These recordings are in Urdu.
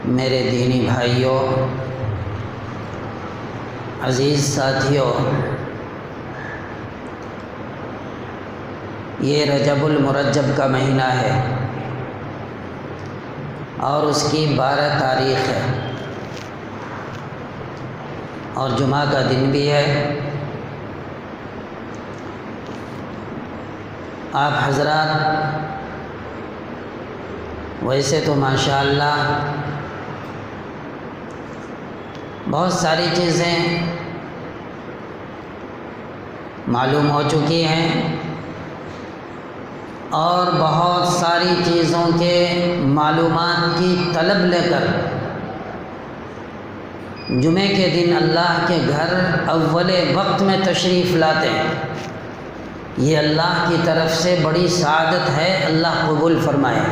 میرے دینی بھائیوں، عزیز ساتھیوں، یہ رجب المرجب کا مہینہ ہے اور اس کی 12 تاریخ ہے اور جمعہ کا دن بھی ہے۔ آپ حضرات ویسے تو ماشاءاللہ بہت ساری چیزیں معلوم ہو چکی ہیں اور بہت ساری چیزوں کے معلومات کی طلب لے کر جمعے کے دن اللہ کے گھر اول وقت میں تشریف لاتے ہیں۔ یہ اللہ کی طرف سے بڑی سعادت ہے، اللہ قبول فرمائے۔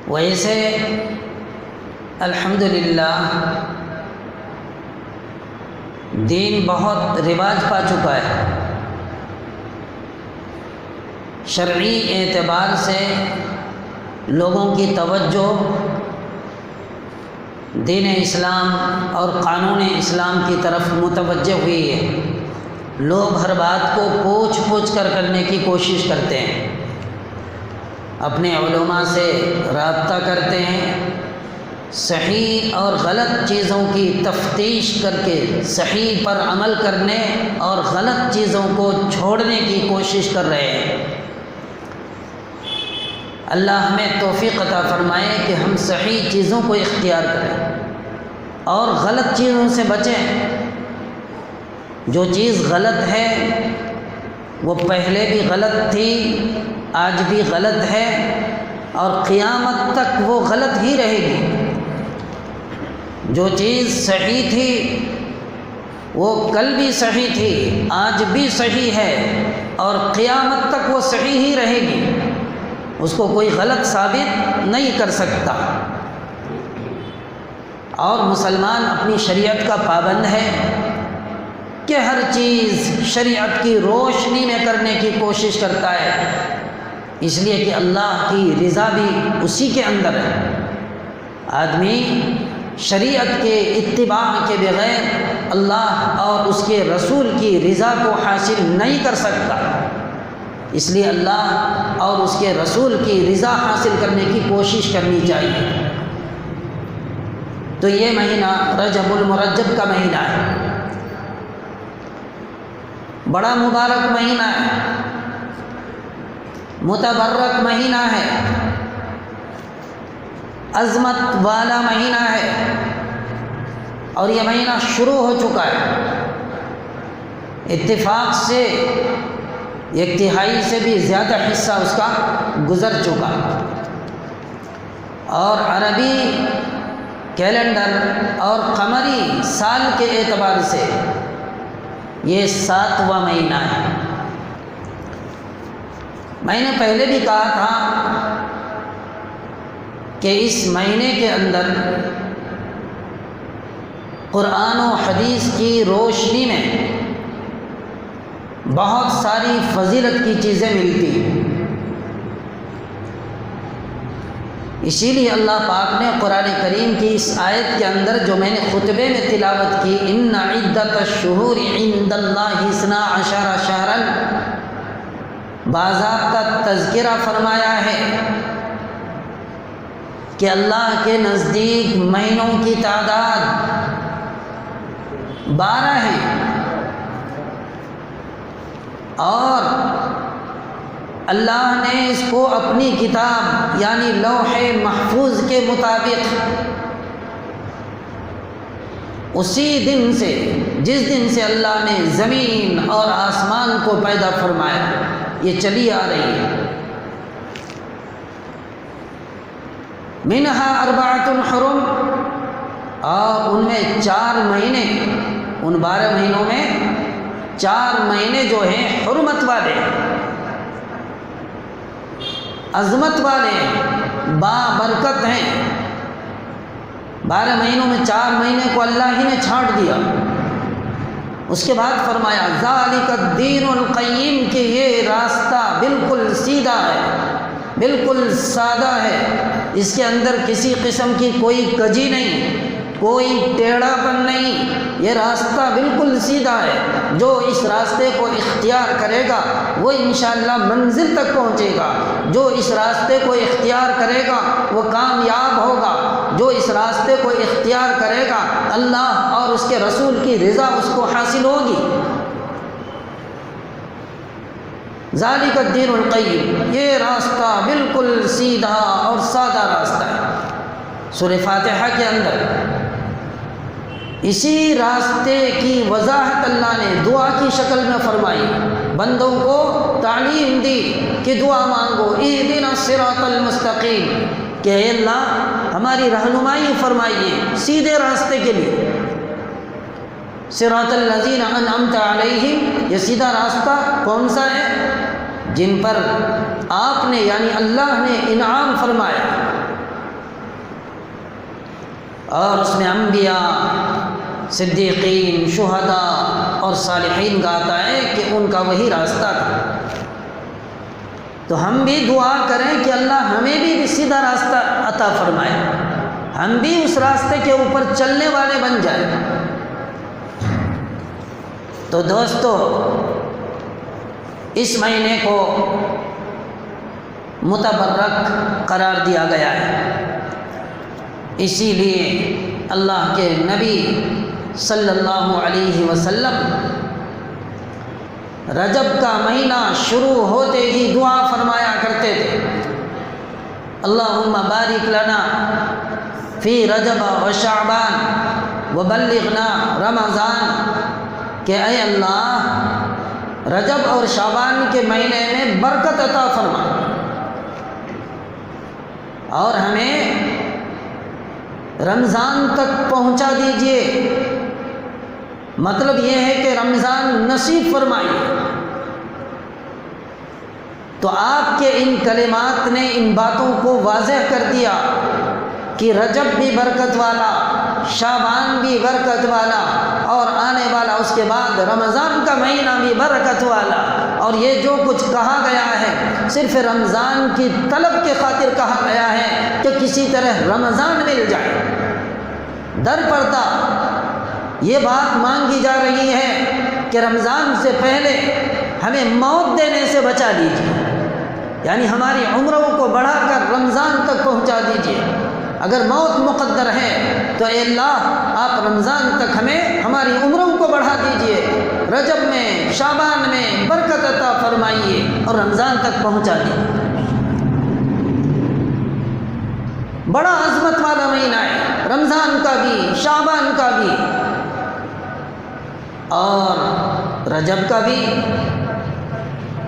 ویسے الحمدللہ دین بہت رواج پا چکا ہے۔ شرعی اعتبار سے لوگوں کی توجہ دین اسلام اور قانون اسلام کی طرف متوجہ ہوئی ہے۔ لوگ ہر بات کو پوچھ پوچھ کر کرنے کی کوشش کرتے ہیں، اپنے علماء سے رابطہ کرتے ہیں، صحیح اور غلط چیزوں کی تفتیش کر کے صحیح پر عمل کرنے اور غلط چیزوں کو چھوڑنے کی کوشش کر رہے ہیں۔ اللہ ہمیں توفیق عطا فرمائے کہ ہم صحیح چیزوں کو اختیار کریں اور غلط چیزوں سے بچیں۔ جو چیز غلط ہے وہ پہلے بھی غلط تھی، آج بھی غلط ہے اور قیامت تک وہ غلط ہی رہے گی۔ جو چیز صحیح تھی وہ کل بھی صحیح تھی، آج بھی صحیح ہے اور قیامت تک وہ صحیح ہی رہے گی، اس کو کوئی غلط ثابت نہیں کر سکتا۔ اور مسلمان اپنی شریعت کا پابند ہے کہ ہر چیز شریعت کی روشنی میں کرنے کی کوشش کرتا ہے، اس لیے کہ اللہ کی رضا بھی اسی کے اندر ہے۔ آدمی شریعت کے اتباع کے بغیر اللہ اور اس کے رسول کی رضا کو حاصل نہیں کر سکتا، اس لیے اللہ اور اس کے رسول کی رضا حاصل کرنے کی کوشش کرنی چاہیے۔ تو یہ مہینہ رجب المرجب کا مہینہ ہے، بڑا مبارک مہینہ ہے، متبرک مہینہ ہے، عظمت والا مہینہ ہے اور یہ مہینہ شروع ہو چکا ہے۔ اتفاق سے 1/3 سے بھی زیادہ حصہ اس کا گزر چکا اور عربی کیلنڈر اور قمری سال کے اعتبار سے یہ 7واں مہینہ ہے۔ میں نے پہلے بھی کہا تھا کہ اس مہینے کے اندر قرآن و حدیث کی روشنی میں بہت ساری فضیلت کی چیزیں ملتی ہیں۔ اسی لیے اللہ پاک نے قرآن کریم کی اس آیت کے اندر جو میں نے خطبے میں تلاوت کی، ان عدت الشہور عند اللہ 12 شہرا، باضابطہ تذکرہ فرمایا ہے کہ اللہ کے نزدیک مہینوں کی تعداد 12 ہے اور اللہ نے اس کو اپنی کتاب یعنی لوح محفوظ کے مطابق اسی دن سے، جس دن سے اللہ نے زمین اور آسمان کو پیدا فرمایا، یہ چلی آ رہی ہے۔ منہا 4 حرم، اور ان میں 4 مہینے، ان 12 مہینوں میں 4 مہینے جو ہیں حرمت والے، عظمت والے، بابرکت ہیں۔ 12 مہینوں میں 4 مہینے کو اللہ ہی نے چھانٹ دیا۔ اس کے بعد فرمایا ذالک الدین القیم، کہ یہ راستہ بالکل سیدھا ہے، بالکل سادہ ہے، اس کے اندر کسی قسم کی کوئی کجی نہیں، کوئی ٹیڑھا پن نہیں، یہ راستہ بالکل سیدھا ہے۔ جو اس راستے کو اختیار کرے گا وہ انشاءاللہ منزل تک پہنچے گا، جو اس راستے کو اختیار کرے گا وہ کامیاب ہوگا، جو اس راستے کو اختیار کرے گا اللہ اور اس کے رسول کی رضا اس کو حاصل ہوگی۔ ذالک الدین القیم، یہ راستہ بالکل سیدھا اور سادہ راستہ ہے۔ سورہ فاتحہ کے اندر اسی راستے کی وضاحت اللہ نے دعا کی شکل میں فرمائی، بندوں کو تعلیم دی کہ دعا مانگو، اہدنا الصراط المستقیم، کہ اے اللہ ہماری رہنمائی فرمائیے سیدھے راستے کے لیے۔ صراط الذین انعمت علیہم، یہ سیدھا راستہ کون سا ہے؟ جن پر آپ نے یعنی اللہ نے انعام فرمایا، اور اس میں انبیاء، صدیقین، شہداء اور صالحین کا آتا ہے کہ ان کا وہی راستہ تھا۔ تو ہم بھی دعا کریں کہ اللہ ہمیں بھی سیدھا راستہ عطا فرمائے، ہم بھی اس راستے کے اوپر چلنے والے بن جائیں۔ تو دوستو، اس مہینے کو متبرک قرار دیا گیا ہے، اسی لیے اللہ کے نبی صلی اللہ علیہ وسلم رجب کا مہینہ شروع ہوتے ہی دعا فرمایا کرتے تھے، اللہم بارک لنا فی رجب و شعبان وبلغنا رمضان، کہ اے اللہ رجب اور شعبان کے مہینے میں برکت عطا فرما اور ہمیں رمضان تک پہنچا دیجئے، مطلب یہ ہے کہ رمضان نصیب فرمائیے۔ تو آپ کے ان کلمات نے ان باتوں کو واضح کر دیا کہ رجب بھی برکت والا، شعبان بھی برکت والا، اور آنے والا اس کے بعد رمضان کا مہینہ بھی برکت والا، اور یہ جو کچھ کہا گیا ہے صرف رمضان کی طلب کے خاطر کہا گیا ہے کہ کسی طرح رمضان مل جائے۔ در پردہ یہ بات مانگی جا رہی ہے کہ رمضان سے پہلے ہمیں موت دینے سے بچا لیجیے، یعنی ہماری عمروں کو بڑھا کر رمضان تک پہنچا دیجیے۔ اگر موت مقدر ہے تو اے اللہ آپ رمضان تک ہمیں ہماری عمروں کو بڑھا دیجیے، رجب میں شعبان میں برکت عطا فرمائیے اور رمضان تک پہنچا دیجیے۔ بڑا عظمت والا مہینہ ہے رمضان کا بھی، شعبان کا بھی اور رجب کا بھی۔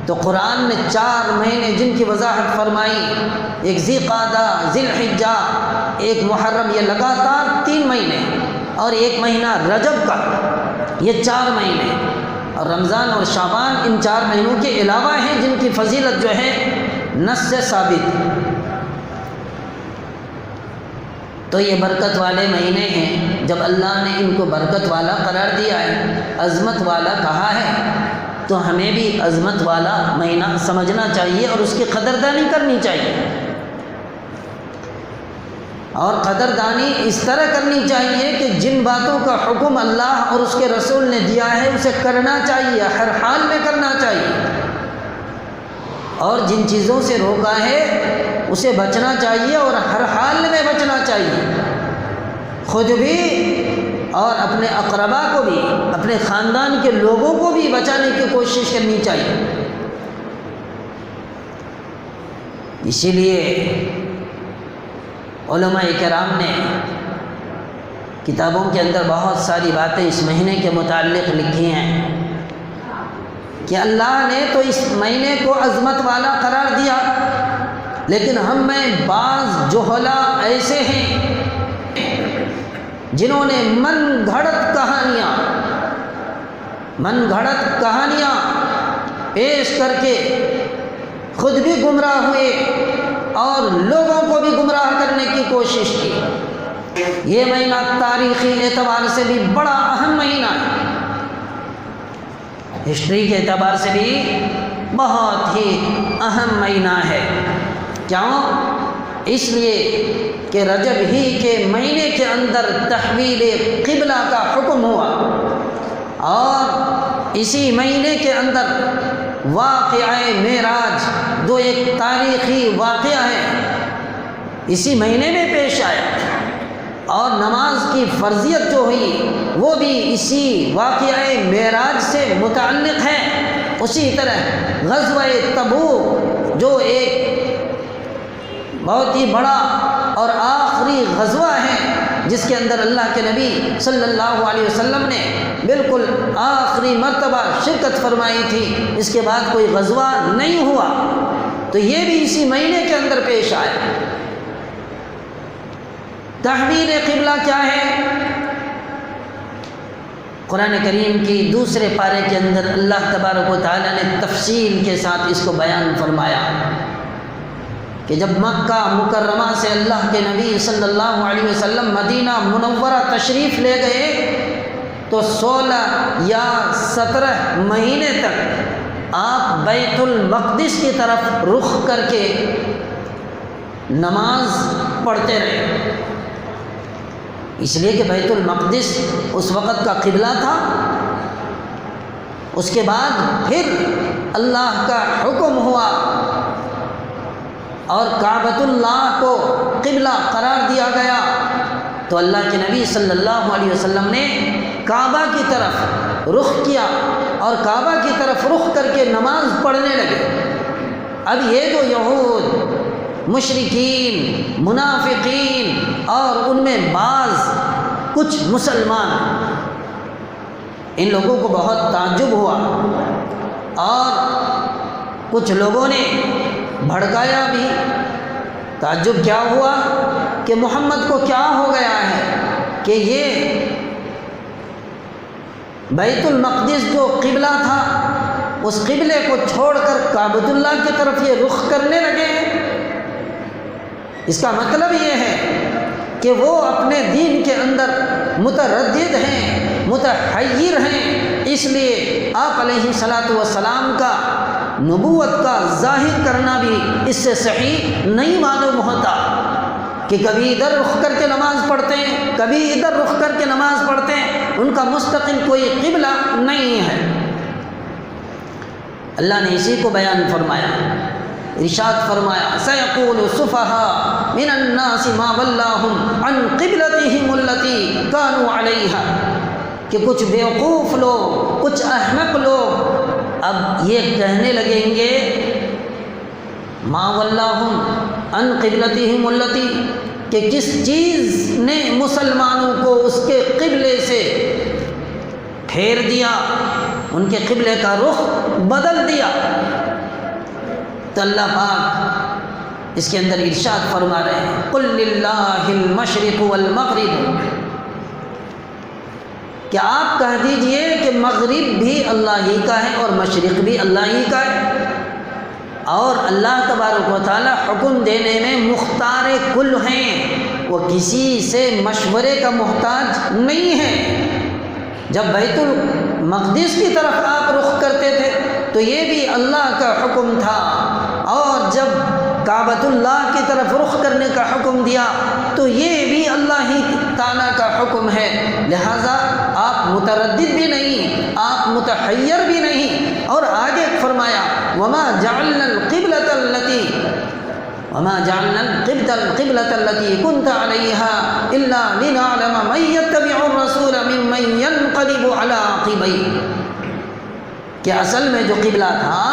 تو قرآن نے 4 مہینے جن کی وضاحت فرمائی، ایک ذی قعدہ، ذی الحجہ، ایک محرم، یہ لگاتار 3 مہینے، اور ایک مہینہ رجب کا، یہ 4 مہینے، اور رمضان اور شعبان ان 4 مہینوں کے علاوہ ہیں جن کی فضیلت جو ہے نص سے ثابت۔ تو یہ برکت والے مہینے ہیں، جب اللہ نے ان کو برکت والا قرار دیا ہے، عظمت والا کہا ہے، تو ہمیں بھی عظمت والا مہینہ سمجھنا چاہیے اور اس کی قدردانی کرنی چاہیے، اور قدردانی اس طرح کرنی چاہیے کہ جن باتوں کا حکم اللہ اور اس کے رسول نے دیا ہے اسے کرنا چاہیے، ہر حال میں کرنا چاہیے، اور جن چیزوں سے روکا ہے اسے بچنا چاہیے اور ہر حال میں بچنا چاہیے، خود بھی اور اپنے اقربا کو بھی، اپنے خاندان کے لوگوں کو بھی بچانے کی کوشش کرنی چاہیے۔ اسی لیے علماء کرام نے کتابوں کے اندر بہت ساری باتیں اس مہینے کے متعلق لکھی ہیں کہ اللہ نے تو اس مہینے کو عظمت والا قرار دیا، لیکن ہم میں بعض جہلاء ایسے ہیں جنہوں نے من گھڑت کہانیاں پیش کر کے خود بھی گمراہ ہوئے اور لوگوں کو بھی گمراہ کرنے کی کوشش کی۔ یہ مہینہ تاریخی اعتبار سے بھی بڑا اہم مہینہ ہے، ہسٹری کے اعتبار سے بھی بہت ہی اہم مہینہ ہے۔ کیوں؟ اس لیے کہ رجب ہی کے مہینے کے اندر تحویل قبلہ کا حکم ہوا، اور اسی مہینے کے اندر واقعہ معراج جو ایک تاریخی واقعہ ہے اسی مہینے میں پیش آیا، اور نماز کی فرضیت جو ہوئی وہ بھی اسی واقعہ معراج سے متعلق ہے۔ اسی طرح غزوہ تبوک جو ایک بہت ہی بڑا اور آخری غزوہ ہے جس کے اندر اللہ کے نبی صلی اللہ علیہ وسلم نے بالکل آخری مرتبہ شرکت فرمائی تھی، اس کے بعد کوئی غزوہ نہیں ہوا، تو یہ بھی اسی مہینے کے اندر پیش آیا۔ تحویل قبلہ کیا ہے؟ قرآن کریم کی دوسرے پارے کے اندر اللہ تبارک و تعالیٰ نے تفصیل کے ساتھ اس کو بیان فرمایا کہ جب مکہ مکرمہ سے اللہ کے نبی صلی اللہ علیہ وسلم مدینہ منورہ تشریف لے گئے تو 16 یا 17 مہینے تک آپ بیت المقدس کی طرف رخ کر کے نماز پڑھتے رہے، اس لیے کہ بیت المقدس اس وقت کا قبلہ تھا۔ اس کے بعد پھر اللہ کا حکم ہوا اور کعبۃ اللہ کو قبلہ قرار دیا گیا، تو اللہ کے نبی صلی اللہ علیہ وسلم نے کعبہ کی طرف رخ کیا اور کعبہ کی طرف رخ کر کے نماز پڑھنے لگے۔ اب یہ جو یہود، مشرکین، منافقین اور ان میں بعض کچھ مسلمان، ان لوگوں کو بہت تعجب ہوا اور کچھ لوگوں نے بھڑکایا بھی۔ تعجب کیا ہوا کہ محمد کو کیا ہو گیا ہے کہ یہ بیت المقدس جو قبلہ تھا اس قبلے کو چھوڑ کر کعبۃ اللہ کی طرف یہ رخ کرنے لگے ہیں۔ اس کا مطلب یہ ہے کہ وہ اپنے دین کے اندر متردد ہیں، متحیر ہیں، اس لیے آپ علیہ الصلاۃ والسلام کا نبوت کا ظاہر کرنا بھی اس سے صحیح نہیں معلوم ہوتا کہ کبھی ادھر رخ کر کے نماز پڑھتے ہیں، کبھی ادھر رخ کر کے نماز پڑھتے ہیں، ان کا مستقل کوئی قبلہ نہیں ہے۔ اللہ نے اسی کو بیان فرمایا، ارشاد فرمایا سَيَقُولُ السُّفَهَاءُ مِنَ النَّاسِ مَا وَلَّاهُمْ عَنْ قِبْلَتِهِمُ الَّتِي كَانُوا عَلَيْهَا، کہ کچھ بیوقوف لوگ، کچھ احمق لوگ اب یہ کہنے لگیں گے مَا وَلَّاهُمْ عَنْ قِبْلَتِهِمُ الَّتِي، کہ کس چیز نے مسلمانوں کو اس کے قبلے سے پھیر دیا، ان کے قبلے کا رخ بدل دیا۔ تو اللہ پاک اس کے اندر ارشاد فرما رہے ہیں قُلْ لِلَّهِ الْمَشْرِقُ وَالْمَغْرِبُ، کہ آپ کہہ دیجئے کہ مغرب بھی اللہ ہی کا ہے اور مشرق بھی اللہ ہی کا ہے، اور اللہ تبارک و تعالی حکم دینے میں مختار کل ہیں، وہ کسی سے مشورے کا محتاج نہیں ہے۔ جب بیت المقدس کی طرف آپ رخ کرتے تھے تو یہ بھی اللہ کا حکم تھا، اور جب کعبۃ اللہ کی طرف رخ کرنے کا حکم دیا تو یہ بھی اللہ ہی تعالیٰ کا حکم ہے، لہٰذا آپ متردد بھی نہیں، آپ متحیر بھی نہیں۔ اور آگے فرمایا وَمَا جَعَلْنَا الْقِبْلَةَ الَّتِي كُنْتَ عَلَيْهَا إِلَّا لِنَعْلَمَ مَن يَتَّبِعُ الرَّسُولَ مِمَّن يَنقَلِبُ عَلَىٰ عَقِبَيْهِ، کہ اصل میں جو قبلہ تھا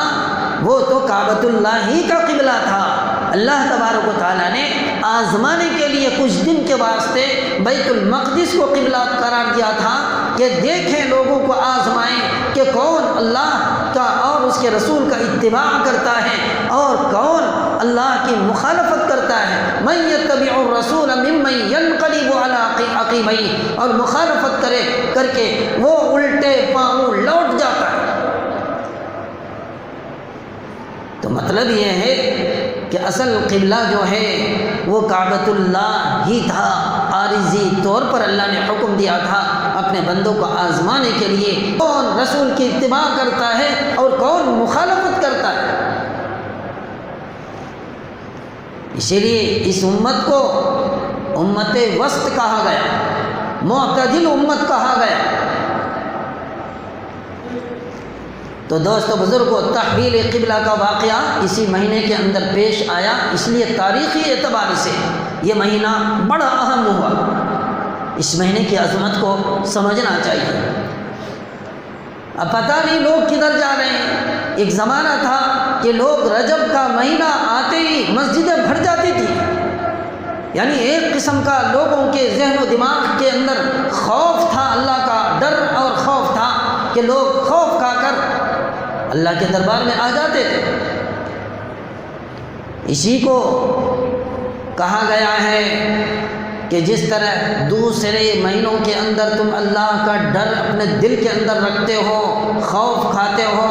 وہ تو کعبۃ اللہ ہی کا قبلہ تھا۔ اللہ تبارک و تعالیٰ نے آزمانے کے لیے کچھ دن کے واسطے بیت المقدس کو قبلہ قرار دیا تھا کہ دیکھیں، لوگوں کو آزمائیں کہ کون اللہ کا اور اس کے رسول کا اتباع کرتا ہے اور کون اللہ کی مخالفت کرتا ہے۔ من یتبع الرسول ممن ینقلب علی عقبیہ، اور مخالفت کر کے وہ الٹے پاؤں لوٹ جاتا ہے۔ تو مطلب یہ ہے کہ اصل قبلہ جو ہے وہ کعبۃ اللہ ہی تھا، عارضی طور پر اللہ نے حکم دیا تھا اپنے بندوں کو آزمانے کے لیے کون رسول کی اتباع کرتا ہے اور کون مخالفت کرتا ہے۔ اسی لیے اس امت کو امت وسط کہا گیا، معتدل امت کہا گیا۔ تو دوستو بزرگوں، تحویل قبلہ کا واقعہ اسی مہینے کے اندر پیش آیا، اس لیے تاریخی اعتبار سے یہ مہینہ بڑا اہم ہوا۔ اس مہینے کی عظمت کو سمجھنا چاہیے۔ اب پتہ نہیں لوگ کدھر جا رہے ہیں۔ ایک زمانہ تھا کہ لوگ رجب کا مہینہ آتے ہی مسجدیں بھر جاتی تھی، یعنی ایک قسم کا لوگوں کے ذہن و دماغ کے اندر خوف تھا، اللہ کا ڈر اور خوف تھا کہ لوگ خوف کھا کر اللہ کے دربار میں آ جاتے تھے۔ اسی کو کہا گیا ہے کہ جس طرح دوسرے مہینوں کے اندر تم اللہ کا ڈر اپنے دل کے اندر رکھتے ہو، خوف کھاتے ہو،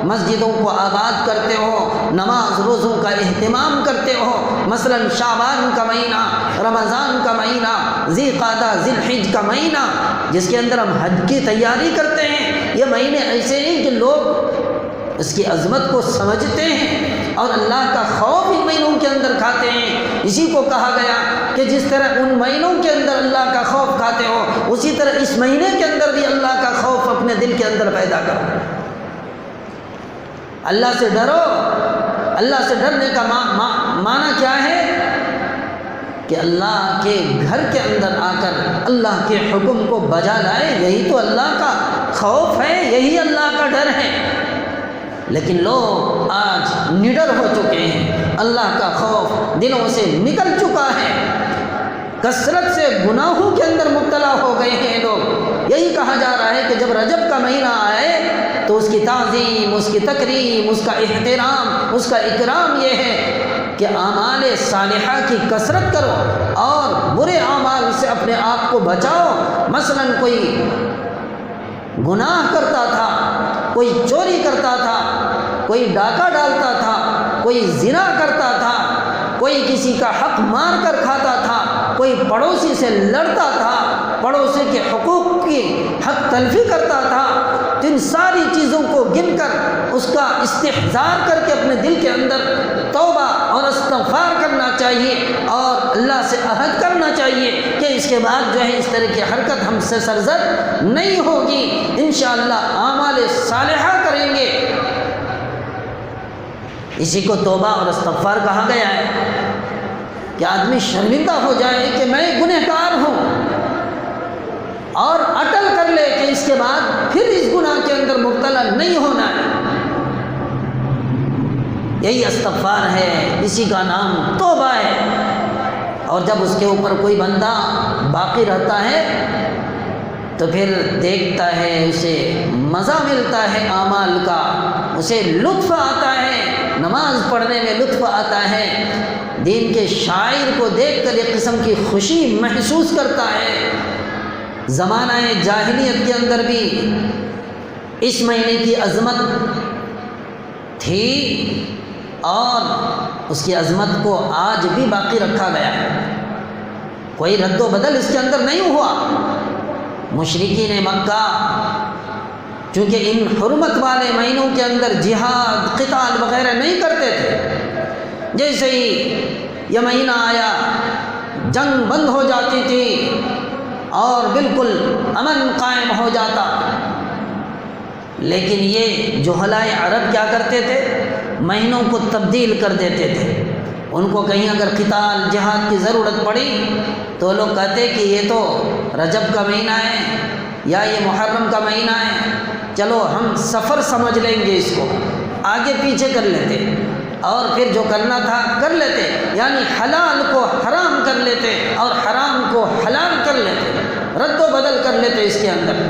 مسجدوں کو آباد کرتے ہو، نماز روزوں کا اہتمام کرتے ہو، مثلا شعبان کا مہینہ، رمضان کا مہینہ، ذی قعدہ ذی الحج کا مہینہ جس کے اندر ہم حج کی تیاری کرتے ہیں، یہ مہینے ایسے ہیں کہ لوگ اس کی عظمت کو سمجھتے ہیں اور اللہ کا خوف ان مہینوں کے اندر کھاتے ہیں۔ اسی کو کہا گیا کہ جس طرح ان مہینوں کے اندر اللہ کا خوف کھاتے ہو، اسی طرح اس مہینے کے اندر بھی اللہ کا خوف اپنے دل کے اندر پیدا کرو۔ اللہ سے ڈرو۔ اللہ سے ڈرنے کا معنی کیا ہے؟ کہ اللہ کے گھر کے اندر آ کر اللہ کے حکم کو بجا لائے، یہی تو اللہ کا خوف ہے، یہی اللہ کا ڈر ہے۔ لیکن لوگ آج نڈر ہو چکے ہیں، اللہ کا خوف دلوں سے نکل چکا ہے، کثرت سے گناہوں کے اندر مبتلا ہو گئے ہیں لوگ۔ یہی کہا جا رہا ہے کہ جب رجب کا مہینہ آئے تو اس کی تعظیم، اس کی تکریم، اس کا احترام، اس کا اکرام یہ ہے کہ اعمال صالحہ کی کثرت کرو اور برے اعمال سے اپنے آپ کو بچاؤ۔ مثلا کوئی گناہ کرتا تھا، کوئی چوری کرتا تھا، کوئی ڈاکہ ڈالتا تھا، کوئی زنا کرتا تھا، کوئی کسی کا حق مار کر کھاتا تھا، کوئی پڑوسی سے لڑتا تھا، پڑوسی کے حقوق کی حق تلفی کرتا تھا، تو ان ساری چیزوں کو گن کر اس کا استحضار کر کے اپنے دل کے اندر توبہ اور استغفار کرنا چاہیے اور اللہ سے عہد کرنا چاہیے کہ اس کے بعد جو ہے اس طرح کی حرکت ہم سے سرزد نہیں ہوگی، انشاءاللہ اعمال صالحہ کریں گے۔ اسی کو توبہ اور استغفار کہا گیا ہے کہ آدمی شرمندہ ہو جائے کہ میں گنہگار ہوں اور اٹل کر لے کہ اس کے بعد پھر اس گناہ کے اندر مبتلا نہیں ہونا ہے۔ یہی استغفار ہے، اسی کا نام توبہ ہے۔ اور جب اس کے اوپر کوئی بندہ باقی رہتا ہے تو پھر دیکھتا ہے، اسے مزہ ملتا ہے اعمال کا، اسے لطف آتا ہے، نماز پڑھنے میں لطف آتا ہے، دین کے شاعر کو دیکھ کر ایک قسم کی خوشی محسوس کرتا ہے۔ زمانہ جاہلیت کے اندر بھی اس مہینے کی عظمت تھی اور اس کی عظمت کو آج بھی باقی رکھا گیا ہے، کوئی رد و بدل اس کے اندر نہیں ہوا۔ مشرکین مکہ چونکہ ان حرمت والے مہینوں کے اندر جہاد، قتال وغیرہ نہیں کرتے تھے، جیسے ہی یہ مہینہ آیا جنگ بند ہو جاتی تھی اور بالکل امن قائم ہو جاتا۔ لیکن یہ جہلائے عرب کیا کرتے تھے؟ مہینوں کو تبدیل کر دیتے تھے۔ ان کو کہیں اگر قتال جہاد کی ضرورت پڑی تو لوگ کہتے کہ یہ تو رجب کا مہینہ ہے یا یہ محرم کا مہینہ ہے، چلو ہم سفر سمجھ لیں گے، اس کو آگے پیچھے کر لیتے اور پھر جو کرنا تھا کر لیتے، یعنی حلال کو حرام کر لیتے اور حرام کو حلال کر لیتے، رد و بدل کر لیتے اس کے اندر۔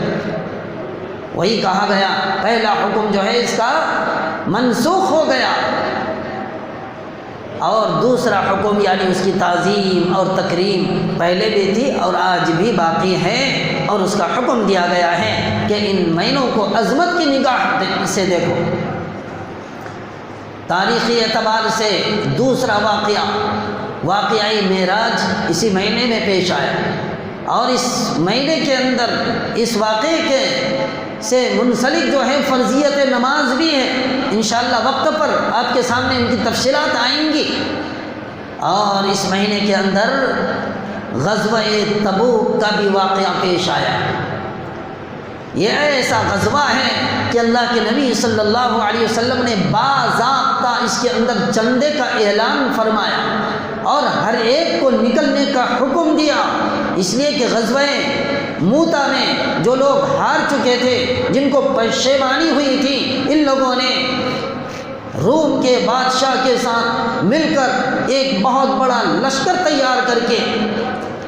وہی کہا گیا پہلا حکم جو ہے اس کا منسوخ ہو گیا اور دوسرا حکم یعنی اس کی تعظیم اور تکریم پہلے بھی تھی اور آج بھی باقی ہے، اور اس کا حکم دیا گیا ہے کہ ان مہینوں کو عظمت کی نگاہ سے دیکھو۔ تاریخی اعتبار سے دوسرا واقعہ معراج اسی مہینے میں پیش آیا، اور اس مہینے کے اندر اس واقعے کے سے منسلک جو ہے فرضیت نماز بھی ہے، انشاءاللہ وقت پر آپ کے سامنے ان کی تفصیلات آئیں گی۔ اور اس مہینے کے اندر غزوہ تبوک کا بھی واقعہ پیش آیا۔ یہ ایسا غزوہ ہے کہ اللہ کے نبی صلی اللہ علیہ وسلم نے باضابطہ اس کے اندر چندے کا اعلان فرمایا اور ہر ایک کو نکلنے کا حکم دیا، اس لیے کہ غزوہ موتا میں جو لوگ ہار چکے تھے، جن کو پشیمانی ہوئی تھی، ان لوگوں نے روم کے بادشاہ کے ساتھ مل کر ایک بہت بڑا لشکر تیار کر کے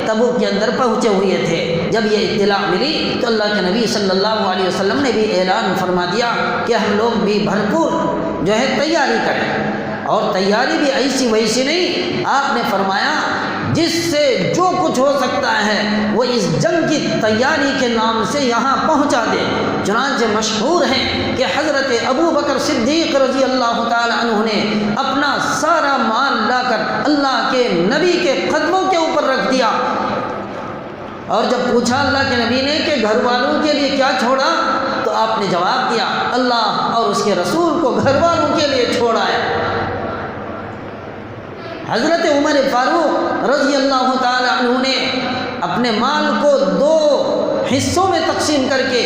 تبوک کے اندر پہنچے ہوئے تھے۔ جب یہ اطلاع ملی تو اللہ کے نبی صلی اللہ علیہ وسلم نے بھی اعلان فرما دیا کہ ہم لوگ بھی بھرپور جو ہے تیاری کریں، اور تیاری بھی ایسی ویسی نہیں، آپ نے فرمایا جس سے جو کچھ ہو سکتا ہے وہ اس جنگ کی تیاری کے نام سے یہاں پہنچا دے۔ چنانچہ مشہور ہے کہ حضرت ابو بکر صدیق رضی اللہ تعالی عنہ نے اپنا سارا مال لا کر اللہ کے نبی کے قدموں کے اوپر رکھ دیا، اور جب پوچھا اللہ کے نبی نے کہ گھر والوں کے لیے کیا چھوڑا، تو آپ نے جواب دیا اللہ اور اس کے رسول کو گھر والوں کے لیے چھوڑا ہے۔ حضرت عمر فاروق رضی اللہ تعالی عنہ نے اپنے مال کو 2 حصوں میں تقسیم کر کے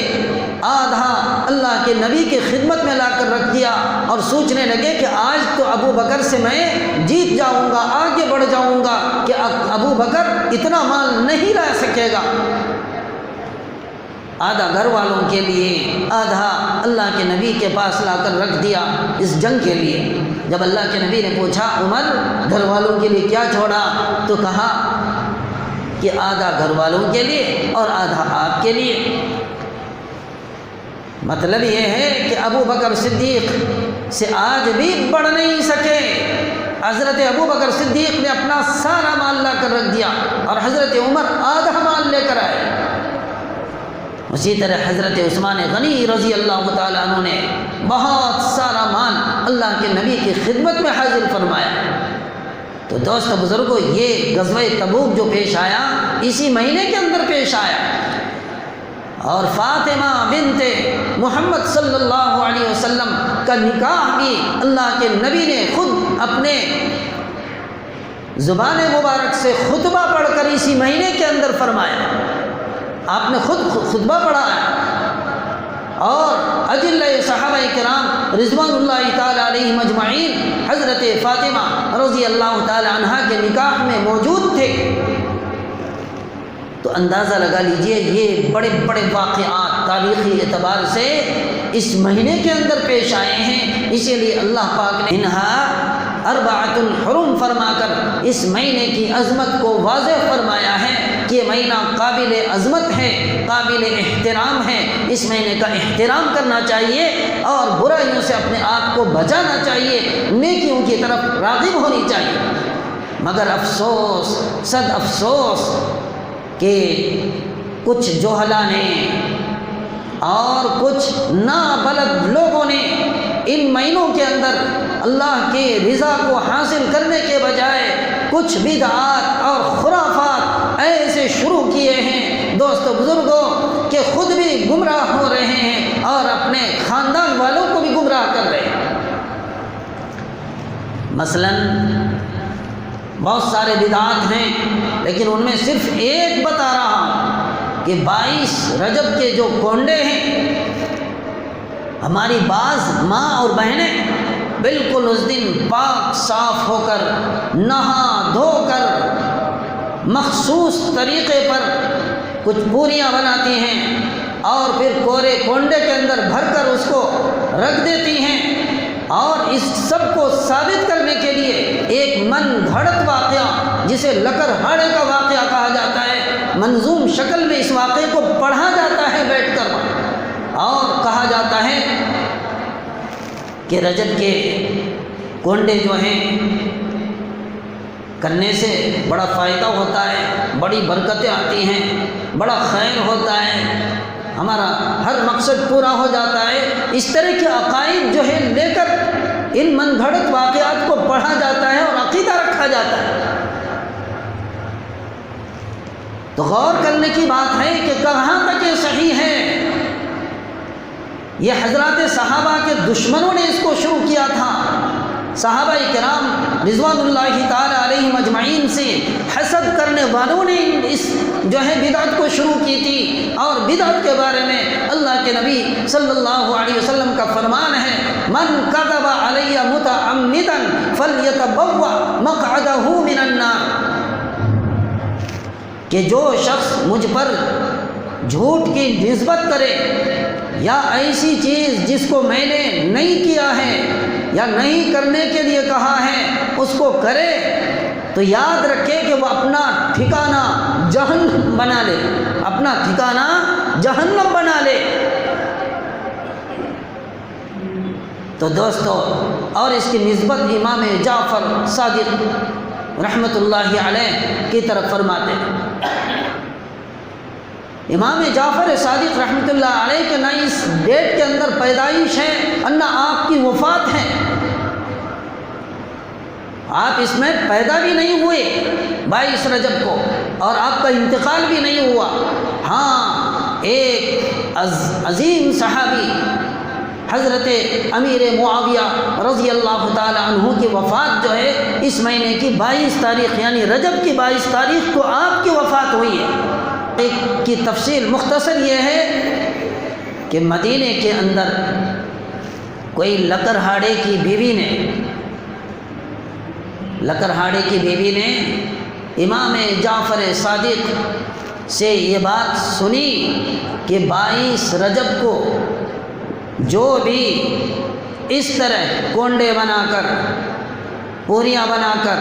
آدھا اللہ کے نبی کی خدمت میں لا کر رکھ دیا، اور سوچنے لگے کہ آج تو ابو بکر سے میں جیت جاؤں گا، آگے بڑھ جاؤں گا کہ ابو بکر اتنا مال نہیں لا سکے گا۔ آدھا گھر والوں کے لیے، آدھا اللہ کے نبی کے پاس لا کر رکھ دیا اس جنگ کے لیے۔ جب اللہ کے نبی نے پوچھا عمر گھر والوں کے لیے کیا چھوڑا، تو کہا کہ آدھا گھر والوں کے لیے اور آدھا آپ کے لیے۔ مطلب یہ ہے کہ ابو بکر صدیق سے آج بھی بڑھ نہیں سکے۔ حضرت ابو بکر صدیق نے اپنا سارا مال لا کر رکھ دیا اور حضرت عمر آدھا مال لے کر آئے۔ اسی طرح حضرت عثمان غنی رضی اللہ تعالیٰ عنہ نے بہت سارا مال اللہ کے نبی کی خدمت میں حاضر فرمایا۔ تو دوست بزرگوں، یہ غزوہ تبوک جو پیش آیا اسی مہینے کے اندر پیش آیا، اور فاطمہ بنت محمد صلی اللہ علیہ وسلم کا نکاح بھی اللہ کے نبی نے خود اپنے زبان مبارک سے خطبہ پڑھ کر اسی مہینے کے اندر فرمایا۔ آپ نے خود خطبہ پڑھا ہے، اور اجل صحابہ کرام رضوان اللہ تعالی علیہم اجمعین حضرت فاطمہ رضی اللہ تعالی عنہا کے نکاح میں موجود تھے۔ تو اندازہ لگا لیجئے یہ بڑے بڑے واقعات تاریخی اعتبار سے اس مہینے کے اندر پیش آئے ہیں، اسی لیے اللہ پاک نے انہا اربعۃ حرم فرما کر اس مہینے کی عظمت کو واضح فرمایا ہے کہ یہ مہینہ قابل عظمت ہے، قابل احترام ہے، اس مہینے کا احترام کرنا چاہیے اور برائیوں سے اپنے آپ کو بچانا چاہیے، نیکیوں کی طرف راغب ہونی چاہیے۔ مگر افسوس، صد افسوس کہ کچھ جوہلا نے اور کچھ نابلد لوگوں نے ان مہینوں کے اندر اللہ کے رضا کو حاصل کرنے کے بجائے کچھ بدعات اور خرافات ایسے شروع کیے ہیں دوستو بزرگوں کہ خود بھی گمراہ ہو رہے ہیں اور اپنے خاندان والوں کو بھی گمراہ کر رہے ہیں۔ مثلاً بہت سارے بدعات ہیں، لیکن ان میں صرف ایک بتا رہا ہوں کہ 22 رجب کے جو کونڈے ہیں، ہماری بعض ماں اور بہنیں بالکل اس دن پاک صاف ہو کر نہا دھو کر مخصوص طریقے پر کچھ پوریاں بناتی ہیں اور پھر کورے کونڈے کے اندر بھر کر اس کو رکھ دیتی ہیں، اور اس سب کو ثابت کرنے کے لیے ایک من گھڑت واقعہ جسے لکر ہاڑے کا واقعہ کہا جاتا ہے، منظوم شکل میں اس واقعے کو پڑھا جاتا ہے بیٹھ کر، اور کہا جاتا ہے کہ رجب کے کونڈے جو ہیں کرنے سے بڑا فائدہ ہوتا ہے، بڑی برکتیں آتی ہیں، بڑا خیر ہوتا ہے، ہمارا ہر مقصد پورا ہو جاتا ہے۔ اس طرح کے عقائد جو ہے لے کر ان من گھڑت واقعات کو پڑھا جاتا ہے اور عقیدہ رکھا جاتا ہے۔ تو غور کرنے کی بات ہے کہ کہاں تک یہ صحیح ہے۔ یہ حضرات صحابہ کے دشمنوں نے اس کو شروع کیا تھا، صحابہ کرام رضوان اللہ تعالی علیہم اجمعین سے حسد کرنے والوں نے اس جو ہے بدعت کو شروع کی تھی، اور بدعت کے بارے میں اللہ کے نبی صلی اللہ علیہ وسلم کا فرمان ہے، من کذب علی متعمدا فلیتبوأ مقعدہ من النار، کہ جو شخص مجھ پر جھوٹ کی نسبت کرے یا ایسی چیز جس کو میں نے نہیں کیا ہے یا نہیں کرنے کے لیے کہا ہے اس کو کرے، تو یاد رکھے کہ وہ اپنا ٹھکانہ جہنم بنا لے، اپنا ٹھکانہ جہنم بنا لے۔ تو دوستو، اور اس کی نسبت امام جعفر صادق رحمۃ اللہ علیہ کی طرف فرماتے ہیں۔ امام جعفر صادق رحمۃ اللہ علیہ کے نہ اس ڈیٹ کے اندر پیدائش ہے اور نہ آپ کی وفات ہے، آپ اس میں پیدا بھی نہیں ہوئے 22 رجب کو، اور آپ کا انتقال بھی نہیں ہوا۔ ہاں، ایک عظیم صحابی حضرت امیر معاویہ رضی اللہ تعالی عنہ کی وفات جو ہے اس مہینے کی 22 تاریخ یعنی رجب کی 22 تاریخ کو آپ کی وفات ہوئی ہے۔ ایک کی تفصیل مختصر یہ ہے کہ مدینے کے اندر کوئی لکڑہاڑے کی بیوی نے امام جعفر صادق سے یہ بات سنی کہ 22 رجب کو جو بھی اس طرح کونڈے بنا کر، پوریاں بنا کر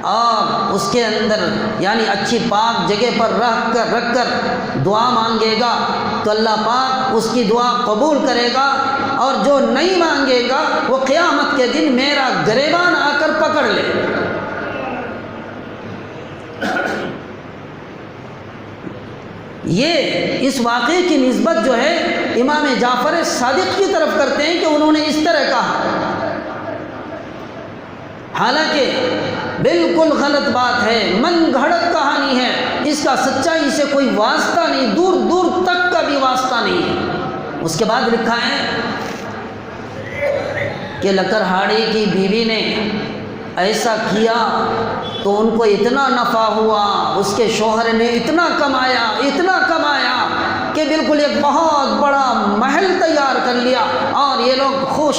اور اس کے اندر یعنی اچھی پاک جگہ پر رکھ کر دعا مانگے گا تو اللہ پاک اس کی دعا قبول کرے گا، اور جو نہیں مانگے گا وہ قیامت کے دن میرا گریبان آ کر پکڑ لے۔ یہ اس واقعے کی نسبت جو ہے امام جعفر صادق کی طرف کرتے ہیں کہ انہوں نے اس طرح کہا، حالانکہ بالکل غلط بات ہے، من گھڑت کہانی ہے، اس کا سچائی سے کوئی واسطہ نہیں، دور دور تک کا بھی واسطہ نہیں ہے۔ اس کے بعد لکھا ہے کہ لکڑہاڑے کی بیوی نے ایسا کیا تو ان کو اتنا نفع ہوا، اس کے شوہر نے اتنا کمایا کہ بالکل ایک بہت بڑا محل تیار کر لیا، اور یہ لوگ خوش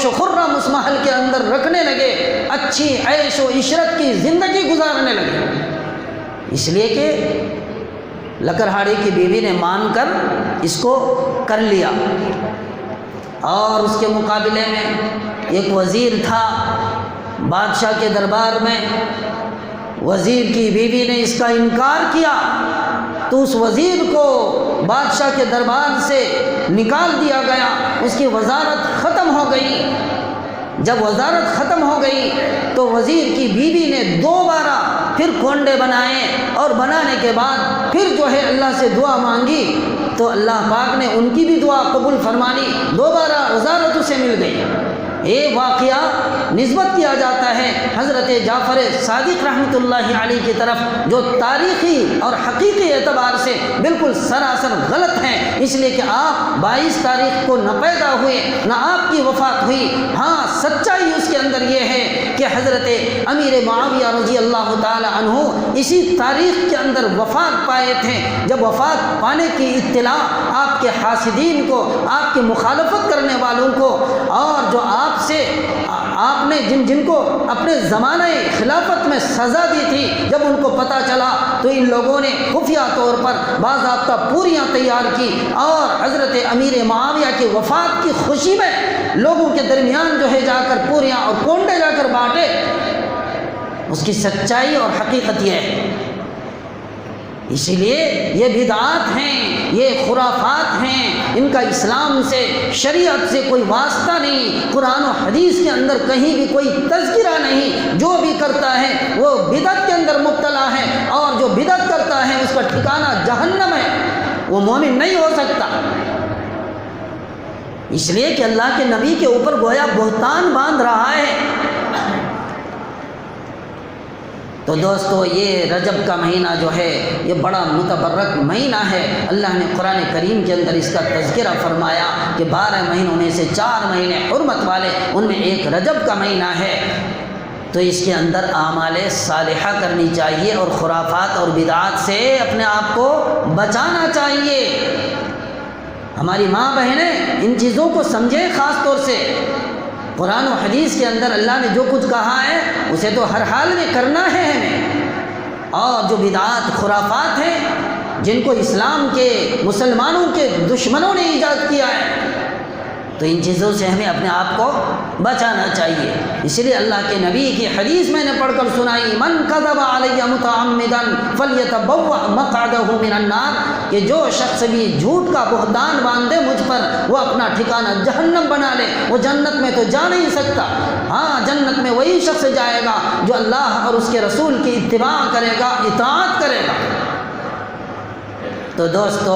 و خرم اس محل کے اندر رکھنے لگے، اچھی عیش و عشرت کی زندگی گزارنے لگے، اس لیے کہ لکڑہاڑے کی بیوی نے مان کر اس کو کر لیا۔ اور اس کے مقابلے میں ایک وزیر تھا بادشاہ کے دربار میں، وزیر کی بیوی نے اس کا انکار کیا تو اس وزیر کو بادشاہ کے دربار سے نکال دیا گیا، اس کی وزارت ختم ہو گئی۔ جب وزارت ختم ہو گئی تو وزیر کی بیوی نے دوبارہ پھر کونڈے بنائے، اور بنانے کے بعد پھر جو ہے اللہ سے دعا مانگی تو اللہ پاک نے ان کی بھی دعا قبول فرمانی، دوبارہ وزارت اسے مل گئی۔ یہ واقعہ نسبت کیا جاتا ہے حضرت جعفر صادق رحمۃ اللہ علیہ کی طرف، جو تاریخی اور حقیقی اعتبار سے بالکل سراسر غلط ہیں، اس لیے کہ آپ 22 تاریخ کو نہ پیدا ہوئے نہ آپ کی وفات ہوئی۔ ہاں، سچائی اس کے اندر یہ ہے کہ حضرت امیر معاویہ رضی اللہ تعالی عنہ اسی تاریخ کے اندر وفات پائے تھے۔ جب وفات پانے کی اطلاع آپ کے حاسدین کو، آپ کی مخالفت کرنے والوں کو، اور جو آپ نے جن کو اپنے زمانہ خلافت میں سزا دی تھی، جب ان کو پتہ چلا تو ان لوگوں نے خفیہ طور پر باضابطہ پوریاں تیار کی، اور حضرت امیر معاویہ کی وفات کی خوشی میں لوگوں کے درمیان جو ہے جا کر پوریاں اور کونڈے جا کر بانٹے۔ اس کی سچائی اور حقیقت یہ ہے۔ اسی لیے یہ بدعات ہیں، یہ خرافات ہیں، ان کا اسلام سے، شریعت سے کوئی واسطہ نہیں، قرآن و حدیث کے اندر کہیں بھی کوئی تذکرہ نہیں۔ جو بھی کرتا ہے وہ بدعت کے اندر مبتلا ہے، اور جو بدعت کرتا ہے اس کا ٹھکانہ جہنم ہے، وہ مومن نہیں ہو سکتا۔ اس لیے کہ اللہ کے نبی کے اوپر گویا بہتان باندھ رہا ہے۔ تو دوستو یہ رجب کا مہینہ جو ہے یہ بڑا متبرک مہینہ ہے۔ اللہ نے قرآن کریم کے اندر اس کا تذکرہ فرمایا کہ 12 مہینوں میں سے 4 مہینے حرمت والے، ان میں ایک رجب کا مہینہ ہے۔ تو اس کے اندر اعمال صالحہ کرنی چاہیے اور خرافات اور بدعات سے اپنے آپ کو بچانا چاہیے۔ ہماری ماں بہنیں ان چیزوں کو سمجھیں، خاص طور سے قرآن و حدیث کے اندر اللہ نے جو کچھ کہا ہے اسے تو ہر حال میں کرنا ہے ہمیں، اور جو بدعات خرافات ہیں جن کو اسلام کے مسلمانوں کے دشمنوں نے ایجاد کیا ہے، تو ان چیزوں سے ہمیں اپنے آپ کو بچانا چاہیے۔ اس لیے اللہ کے نبی کی حدیث میں نے پڑھ کر سنائی، من کذب علی متعمدا فلیتبوأ مقعدہ من النار، کہ جو شخص بھی جھوٹ کا بہتان باندھے مجھ پر وہ اپنا ٹھکانہ جہنم بنا لے، وہ جنت میں تو جا نہیں سکتا۔ ہاں، جنت میں وہی شخص جائے گا جو اللہ اور اس کے رسول کی اتباع کرے گا، اطاعت کرے گا۔ تو دوستو،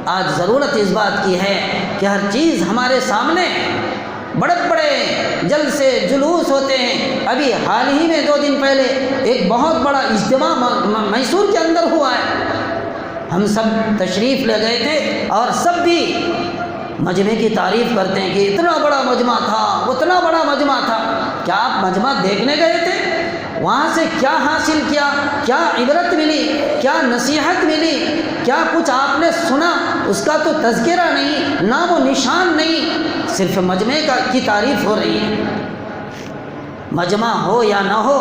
آج ضرورت اس بات کی ہے کہ ہر چیز ہمارے سامنے، بڑے بڑے جلسے جلوس ہوتے ہیں۔ ابھی حال ہی میں 2 دن پہلے ایک بہت بڑا اجتماع میسور کے اندر ہوا ہے، ہم سب تشریف لے گئے تھے اور سب بھی مجمع کی تعریف کرتے ہیں کہ اتنا بڑا مجمع تھا، اتنا بڑا مجمع تھا۔ کیا آپ مجمع دیکھنے گئے تھے؟ وہاں سے کیا حاصل کیا؟ کیا عبرت ملی؟ کیا نصیحت ملی؟ کیا کچھ آپ نے سنا؟ اس کا تو تذکرہ نہیں، نام و نشان نہیں، صرف مجمع کی تعریف ہو رہی ہے۔ مجمع ہو یا نہ ہو،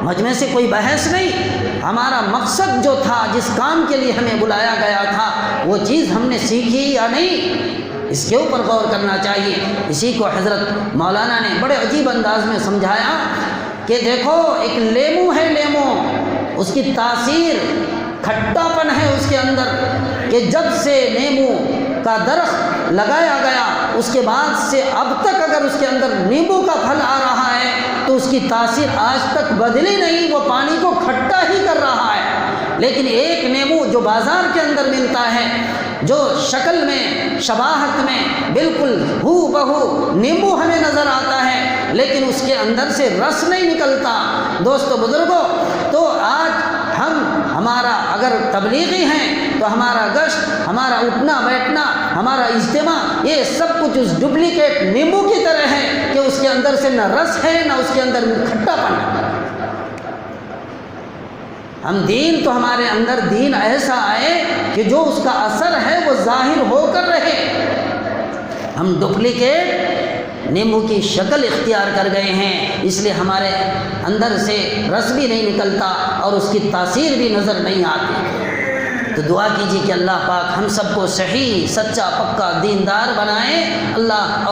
مجمع سے کوئی بحث نہیں، ہمارا مقصد جو تھا، جس کام کے لیے ہمیں بلایا گیا تھا، وہ چیز ہم نے سیکھی یا نہیں، اس کے اوپر غور کرنا چاہیے۔ اسی کو حضرت مولانا نے بڑے عجیب انداز میں سمجھایا کہ دیکھو، ایک لیمو ہے، لیمو، اس کی تاثیر کھٹا پن ہے اس کے اندر، کہ جب سے لیمو کا درخت لگایا گیا اس کے بعد سے اب تک اگر اس کے اندر نیمبو کا پھل آ رہا ہے تو اس کی تاثیر آج تک بدلی نہیں، وہ پانی کو کھٹا ہی کر رہا ہے۔ لیکن ایک نیمو جو بازار کے اندر ملتا ہے، جو شکل میں، شباہت میں بالکل ہو بہو نیمبو ہمیں نظر آتا ہے، لیکن اس کے اندر سے رس نہیں نکلتا۔ دوستو بزرگوں، تو آج ہمارا اگر تبلیغی ہیں تو ہمارا گشت، ہمارا اٹھنا بیٹھنا، ہمارا اجتماع، یہ سب کچھ اس ڈپلیکیٹ نیمبو کی طرح ہے کہ اس کے اندر سے نہ رس ہے نہ اس کے اندر کھٹا پن ہے۔ ہم دین تو ہمارے اندر دین ایسا آئے کہ جو اس کا اثر ہے وہ ظاہر ہو کر رہے۔ ہم ڈپلیکیٹ نیمبو کی شکل اختیار کر گئے ہیں، اس لیے ہمارے اندر سے رس بھی نہیں نکلتا اور اس کی تاثیر بھی نظر نہیں آتی۔ تو دعا کیجیے کہ اللہ پاک ہم سب کو صحیح، سچا، پکا دیندار بنائے۔ اللہ